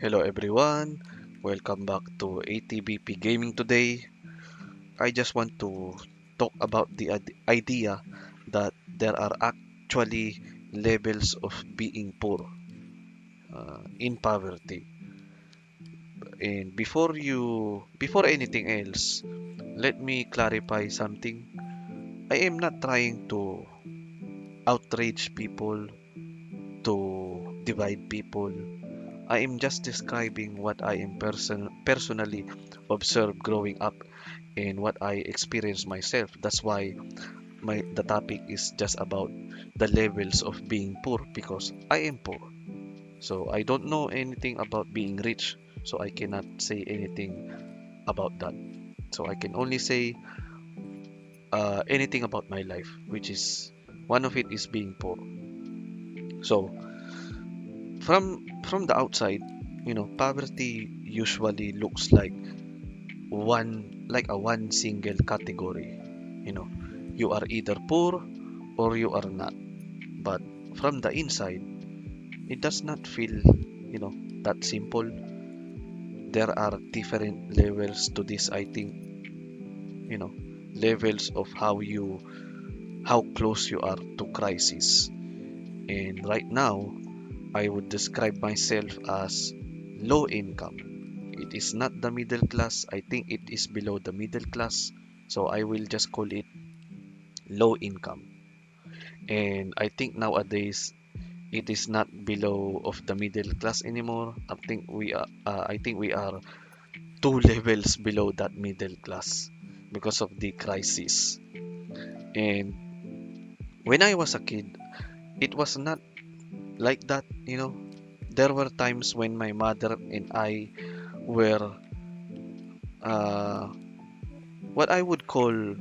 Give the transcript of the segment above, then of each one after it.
Hello everyone, welcome back to ATBP Gaming today. I just want to talk about the idea that there are actually levels of being poor in poverty. And before anything else, let me clarify something. I am not trying to outrage people, to divide people. I am just describing what I am personally observed growing up and what I experienced myself. That's why the topic is just about the levels of being poor because I am poor. So I don't know anything about being rich, so I cannot say anything about that. So I can only say anything about my life, which is one of it is being poor. So from the outside, poverty usually looks like a one single category. You know, you are either poor or you are not. But from the inside, it does not feel, that simple. There are different levels to this, I think, you know, levels of how close you are to crisis. And right now, I would describe myself as low income. It is not the middle class. I think it is below the middle class. So I will just call it low income. And I think nowadays it is not below of the middle class anymore. I think we are two levels below that middle class because of the crisis. And when I was a kid, it was not like that. There were times when my mother and I were uh, what I would call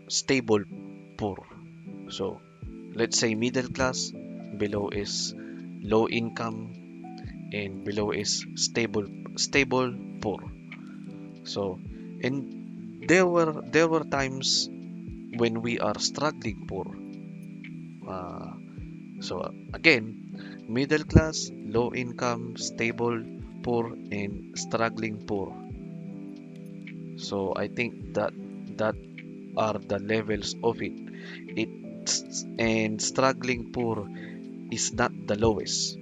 stable poor. So let's say middle class, below is low income, and below is stable poor. So, and there were times when we are struggling poor. Uh, so again, middle class, low income, stable poor, and struggling poor. So I think that are the levels of it. And struggling poor is not the lowest.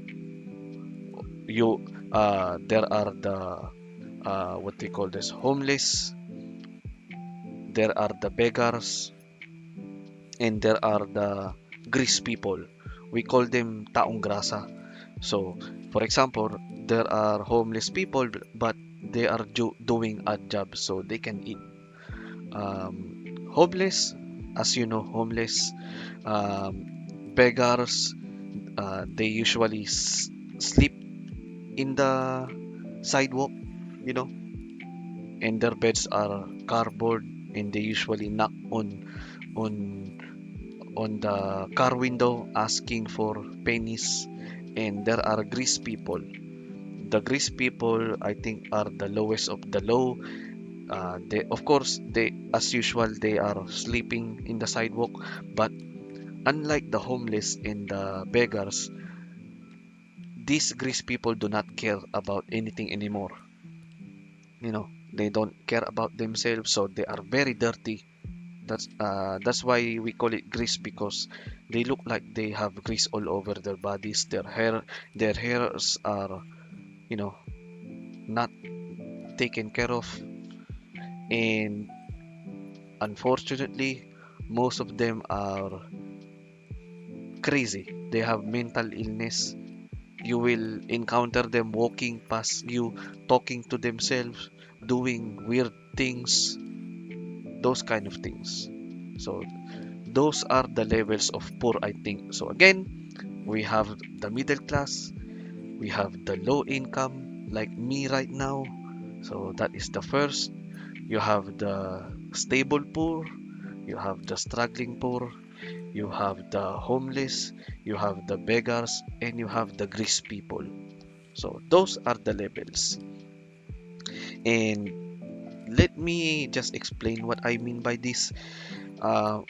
You there are the what they call this homeless, there are the beggars, and there are the grease people. We call them taong grasa. So, for example, there are homeless people, but they are doing odd jobs so they can eat. Homeless, as you know, homeless, beggars, they usually sleep in the sidewalk, you know, and their beds are cardboard, and they usually knock on the car window asking for pennies. And there are grease people. The grease people, I think, are the lowest of the low. They, of course, they, as usual, they are sleeping in the sidewalk. But unlike the homeless and the beggars, these grease people do not care about anything anymore. They don't care about themselves, so they are very dirty. That's why we call it grease, because they look like they have grease all over their bodies. Their hairs are, you know, not taken care of. And unfortunately, most of them are crazy. They have mental illness. You will encounter them walking past you, talking to themselves, doing weird things, those kind of things. So those are the levels of poor, I think. So again, we have the middle class, we have the low income, like me right now. So that is the first. You have the stable poor, you have the struggling poor, you have the homeless, you have the beggars, and you have the grease people. So those are the levels. And let me just explain what I mean by this. Uh,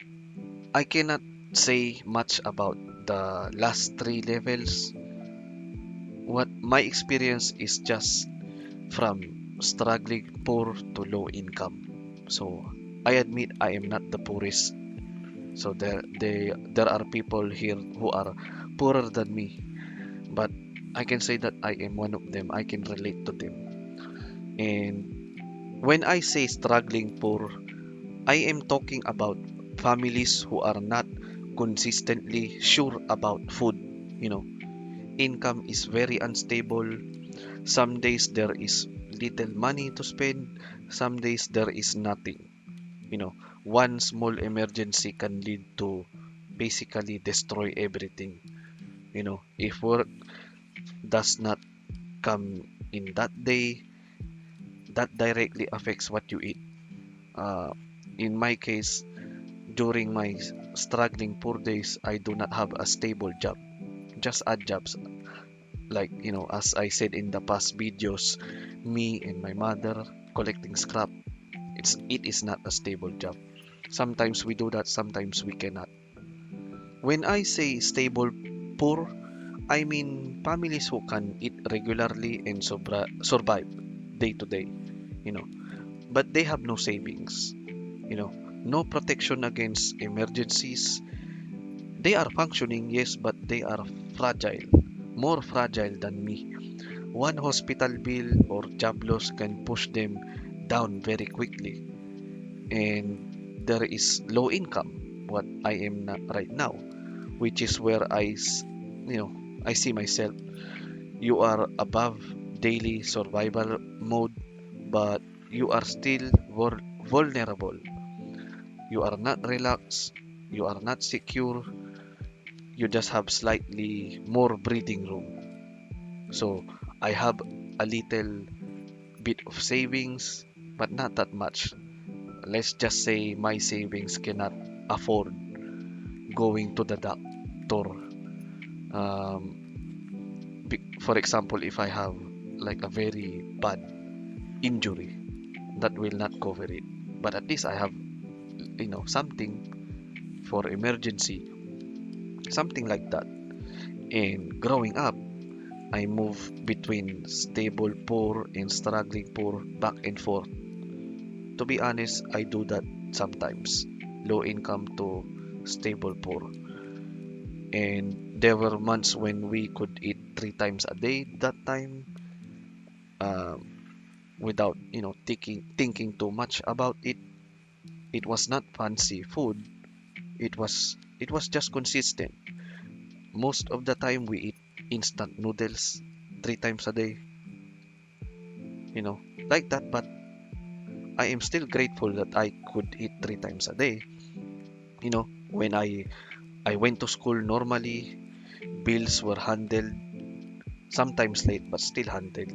I cannot say much about the last three levels. what my experience is just from struggling poor to low income. So I admit I am not the poorest. So there are people here who are poorer than me, but I can say that I am one of them. I can relate to them. And when I say struggling poor, I am talking about families who are not consistently sure about food. You know, income is very unstable. Some days there is little money to spend, some days there is nothing. You know, one small emergency can lead to basically destroy everything. You know, if work does not come in that day, that directly affects what you eat. Uh, in my case, during my struggling poor days, I do not have a stable job, just odd jobs. Like, as I said in the past videos, me and my mother collecting scrap. It is not a stable job. Sometimes we do that, sometimes we cannot. When I say stable poor, I mean families who can eat regularly and survive day to day, you know, but they have no savings, no protection against emergencies. They are functioning, yes, but they are fragile, more fragile than me. One hospital bill or job loss can push them down very quickly. And there is low income, what I am right now, which is where I see myself. You are above daily survival mode, but you are still vulnerable. You are not relaxed, you are not secure, you just have slightly more breathing room. So I have a little bit of savings, but not that much. Let's just say my savings cannot afford going to the doctor. For example, if I have like a very bad injury, that will not cover it. But at least I have, something for emergency, something like that. And growing up, I move between stable poor and struggling poor back and forth. To be honest, I do that sometimes. Low income to stable poor. And there were months when we could eat 3 times a day that time, um, without thinking too much about it. It was not fancy food. It was just consistent. Most of the time we eat instant noodles 3 times a day, you know, like that. But I am still grateful that I could eat 3 times a day. When I went to school normally, bills were handled, sometimes late but still handled.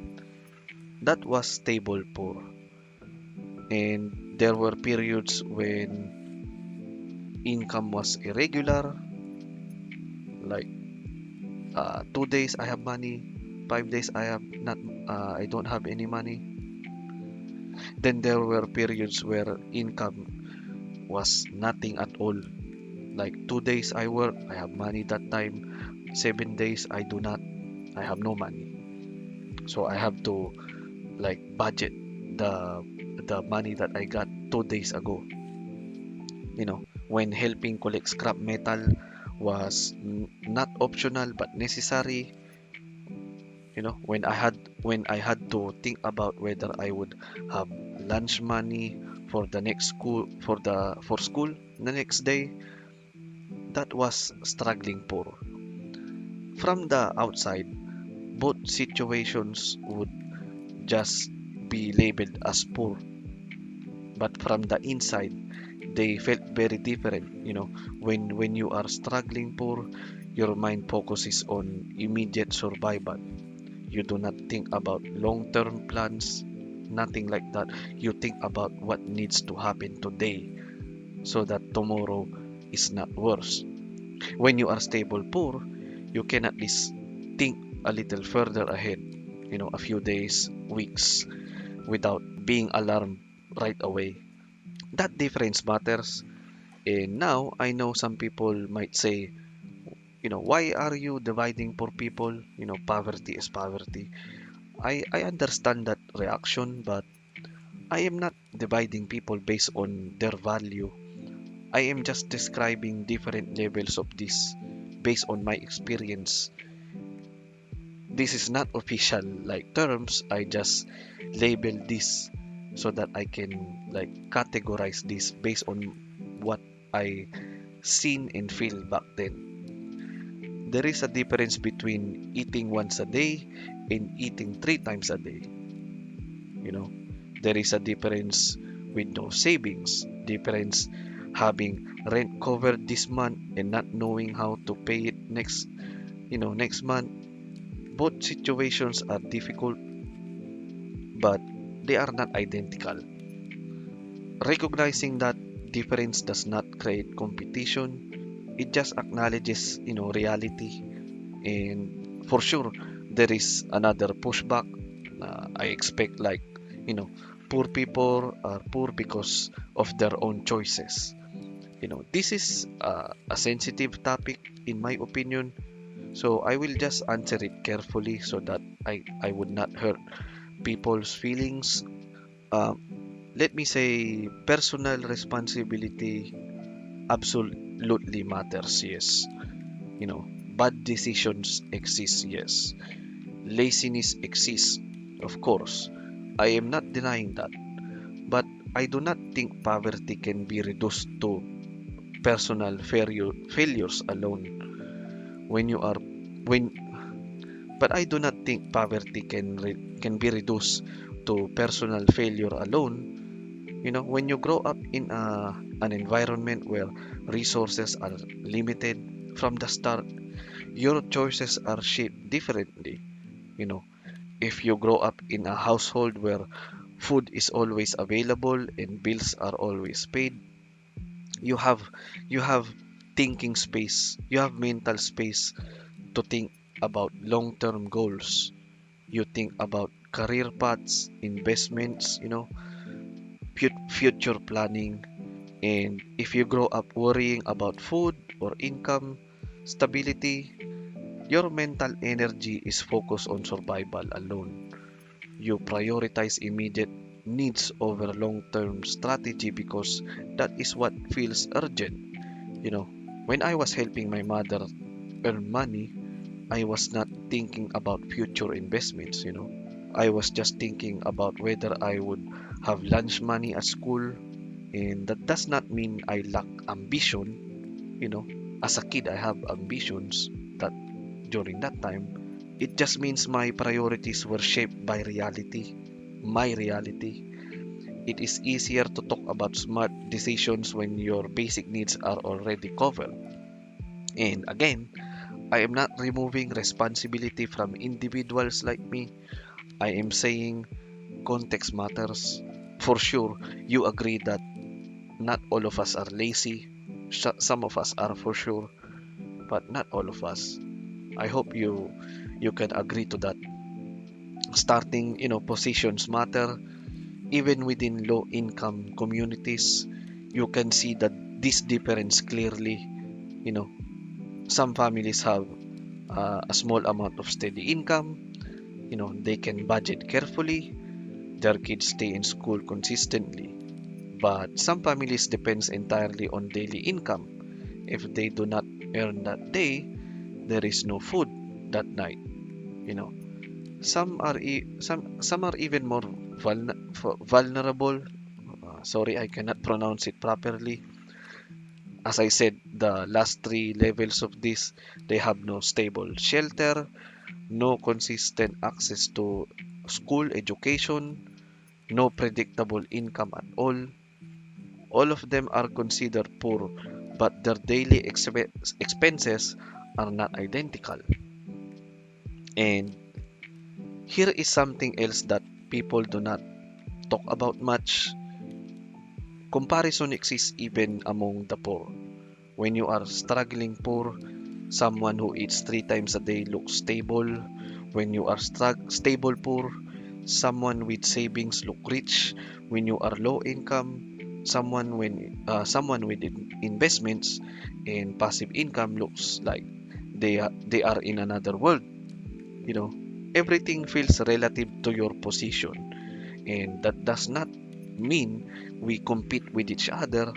That was stable poor. And there were periods when income was irregular, like 2 days I have money, 5 days I have not, I don't have any money. Then there were periods where income was nothing at all. Like 2 days I work, I have money that time. 7 days I do not, I have no money. So I have to like budget the the money that I got 2 days ago. When helping collect scrap metal was not optional but necessary. When I had to think about whether I would have lunch money for the next school for school the next day. That was struggling poor. From the outside, both situations would just be labeled as poor, but from the inside, they felt very different. When you are struggling poor, your mind focuses on immediate survival. You do not think about long-term plans, nothing like that. You think about what needs to happen today so that tomorrow is not worse. When you are stable poor, you can at least think a little further ahead, a few days, weeks, without being alarmed right away. That difference matters. And now I know some people might say, Why are you dividing poor people? Poverty is poverty. I understand that reaction, but I am not dividing people based on their value. I am just describing different levels of this based on my experience. This is not official like terms. I just label this so that I can like categorize this based on what I seen and feel back then. There is a difference between eating once a day and eating three times a day. You know, there is a difference with no savings, difference having rent covered this month and not knowing how to pay it next month. Both situations are difficult, but they are not identical. Recognizing that difference does not create competition. It just acknowledges, reality. And for sure, there is another pushback. I expect like, you know, poor people are poor because of their own choices. This is a sensitive topic in my opinion. So I will just answer it carefully so that I would not hurt people's feelings. Let me say personal responsibility absolutely matters, yes. Bad decisions exist, yes. Laziness exists, of course. I am not denying that. But I do not think poverty can be reduced to personal failures alone. When you are when But I do not think poverty can be reduced to personal failure alone. When you grow up in an environment where resources are limited from the start, your choices are shaped differently. You know, if you grow up in a household where food is always available and bills are always paid, you have you have thinking space, you have mental space to think about long-term goals. You think about career paths, investments, future planning. And if you grow up worrying about food or income stability, your mental energy is focused on survival alone. You prioritize immediate needs over long-term strategy because that is what feels urgent. You know, when I was helping my mother earn money, I was not thinking about future investments. I was just thinking about whether I would have lunch money at school, and that does not mean I lack ambition. As a kid, I have ambitions that during that time. It just means my priorities were shaped by reality, my reality. It is easier to talk about smart decisions when your basic needs are already covered. And again, I am not removing responsibility from individuals like me. I am saying context matters. For sure, you agree that not all of us are lazy. Some of us are for sure, but not all of us. I hope you can agree to that. Starting, positions matter. Even within low income communities, you can see that this difference clearly. You know, some families have a small amount of steady income. They can budget carefully. Their kids stay in school consistently. But some families depends entirely on daily income. If they do not earn that day, there is no food that night. You know, some are even more vulnerable. Sorry, I cannot pronounce it properly. As I said, the last three levels of this, they have no stable shelter, no consistent access to school education, no predictable income at all. All of them are considered poor, but their daily expenses are not identical. And here is something else that people do not talk about much. Comparison exists even among the poor. When you are struggling poor, someone who eats three times a day looks stable. When you are stable poor, someone with savings look rich. When you are low income, someone with investments and passive income looks like they are in another world. You know, everything feels relative to your position, and that does not mean we compete with each other.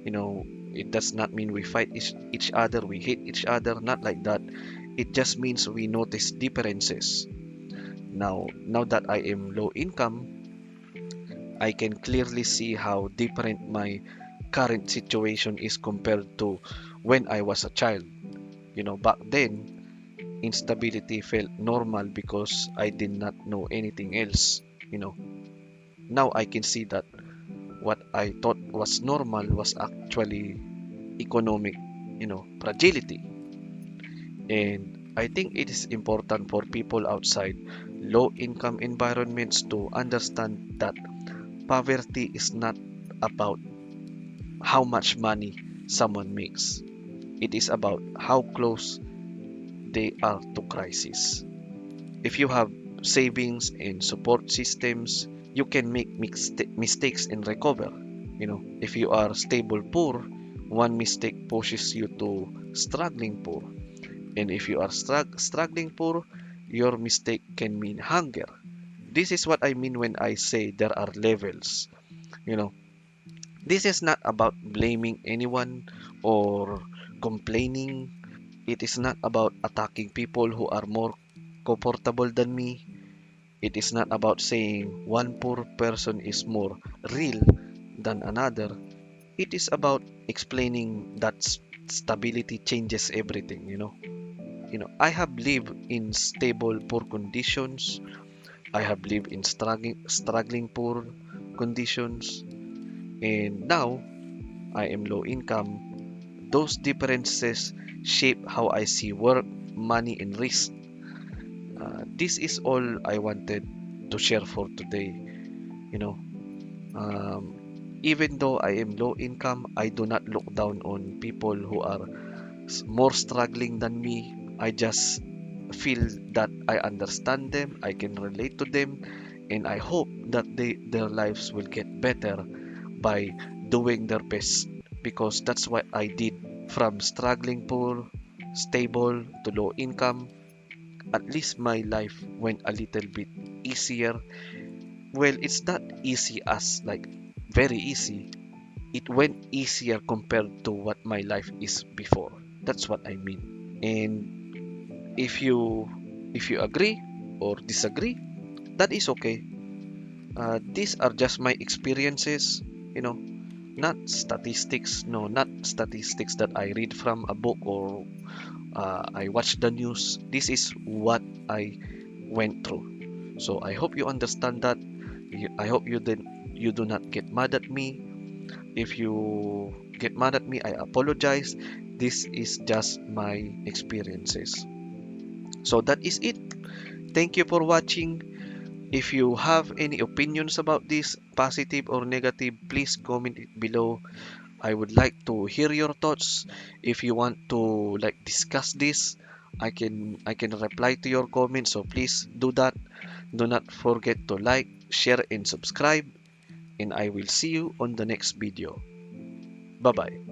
You know, it does not mean we fight each other, we hate each other, not like that. It just means we notice differences. Now that I am low income, I can clearly see how different my current situation is compared to when I was a child. You know, back then, instability felt normal because I did not know anything else. You know, now I can see that what I thought was normal was actually economic, fragility. And I think it is important for people outside low income environments to understand that poverty is not about how much money someone makes. It is about how close they are to crisis. If you have savings and support systems, you can make mistakes and recover. If you are stable poor, one mistake pushes you to struggling poor. And if you are struggling poor, your mistake can mean hunger. This is what I mean when I say there are levels. You know, this is not about blaming anyone or complaining. It is not about attacking people who are more comfortable than me. It is not about saying one poor person is more real than another. It is about explaining that stability changes everything. I have lived in stable poor conditions. I have lived in struggling poor conditions, and now I am low income. Those differences shape how I see work, money, and risk. This is all I wanted to share for today. You know, even though I am low income, I do not look down on people who are more struggling than me. I just feel that I understand them, I can relate to them, and I hope that their lives will get better by doing their best, because that's what I did. From struggling poor, stable to low income, at least my life went a little bit easier. Well, it's not easy as like very easy. It went easier compared to what my life is before. That's what I mean. And if you agree or disagree, that is okay. These are just my experiences, you know, not statistics. No, not statistics that I read from a book or I watch the news. This is what I went through. So I hope you understand that. I hope you do not get mad at me. If you get mad at me, I apologize. This is just my experiences. So that is it. Thank you for watching. If you have any opinions about this, positive or negative, please comment it below. I would like to hear your thoughts. If you want to like discuss this, I can reply to your comments. So please do that. Do not forget to like, share, and subscribe. And I will see you on the next video. Bye bye.